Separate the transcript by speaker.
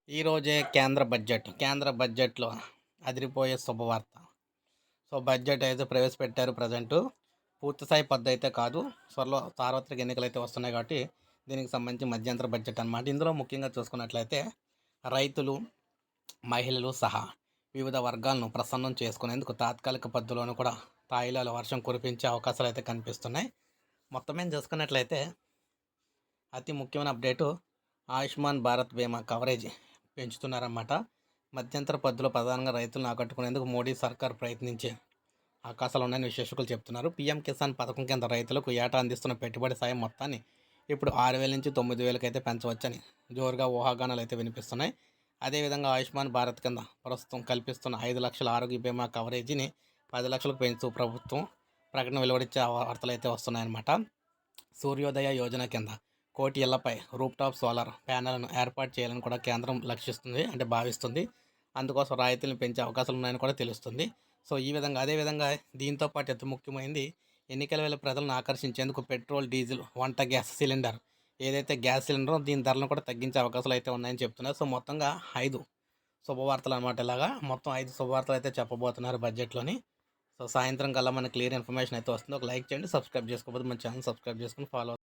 Speaker 1: ఈరోజే కేంద్ర బడ్జెట్‌లో అదిరిపోయే శుభవార్త. బడ్జెట్ అయితే ప్రవేశపెట్టారు ప్రజెంటు. పూర్తిస్థాయి పద్దయితే కాదు. త్వరలో సార్వత్రిక ఎన్నికలైతే వస్తున్నాయి కాబట్టి, దీనికి సంబంధించి మధ్యంతర బడ్జెట్ అనమాట. ఇందులో ముఖ్యంగా చూసుకున్నట్లయితే, రైతులు, మహిళలు సహా వివిధ వర్గాలను ప్రసన్నం చేసుకునేందుకు తాత్కాలిక పద్ధతిలోను కూడా తాయిలాల వర్షం కురిపించే అవకాశాలైతే కనిపిస్తున్నాయి. మొత్తం మీద చూసుకున్నట్లయితే, అతి ముఖ్యమైన అప్డేటు ఆయుష్మాన్ భారత్ బీమా కవరేజ్ పెంచుతున్నారన్నమాట. మధ్యంతర పద్ధతిలో ప్రధానంగా రైతులను ఆకట్టుకునేందుకు మోడీ సర్కార్ ప్రయత్నించే అవకాశాలున్నాయని విశ్లేషకులు చెప్తున్నారు. పీఎం కిసాన్ పథకం కింద రైతులకు ఏటా అందిస్తున్న పెట్టుబడి సాయం మొత్తాన్ని ఇప్పుడు 6,000 నుంచి 9,000 అయితే పెంచవచ్చని జోరుగా ఊహాగానాలు అయితే వినిపిస్తున్నాయి. అదేవిధంగా ఆయుష్మాన్ భారత్ కింద ప్రస్తుతం కల్పిస్తున్న 5 లక్షల ఆరోగ్య బీమా కవరేజీని 10 లక్షలకు పెంచుతూ ప్రభుత్వం ప్రకటన వెలువడించే వార్తలు అయితే వస్తున్నాయన్నమాట. సూర్యోదయ యోజన కింద 1,00,00,000 ఇళ్లపై రూఫ్‌టాప్ సోలార్ ప్యానెల్‌లను ఏర్పాటు చేయాలని కూడా కేంద్రం లక్షిస్తుంది, అంటే భావిస్తుంది. అందుకోసం రాయితీలను పెంచే అవకాశాలు ఉన్నాయని కూడా తెలుస్తుంది. ఈ విధంగా అదేవిధంగా దీంతో పాటు అతి ముఖ్యమైనది, ఎన్నికల వేళ ప్రజలను ఆకర్షించేందుకు పెట్రోల్, డీజిల్, వంట గ్యాస్ సిలిండర్ ఏదైతే గ్యాస్ సిలిండరో దీని ధరలను కూడా తగ్గించే అవకాశాలు అయితే ఉన్నాయని చెప్తున్నారు. మొత్తంగా 5 శుభవార్తలు అనమాట. ఇలాగా మొత్తం 5 శుభవార్తలు అయితే చెప్పబోతున్నారు బడ్జెట్‌లోని. సాయంత్రం కల్లా మనకు క్లియర్ ఇన్ఫర్మేషన్ అయితే వస్తుంది. ఒక లైక్ చేయండి, సబ్స్క్రైబ్ చేసుకోకపోతే మన ఛానల్ సబ్స్క్రైబ్ చేసుకొని ఫాలో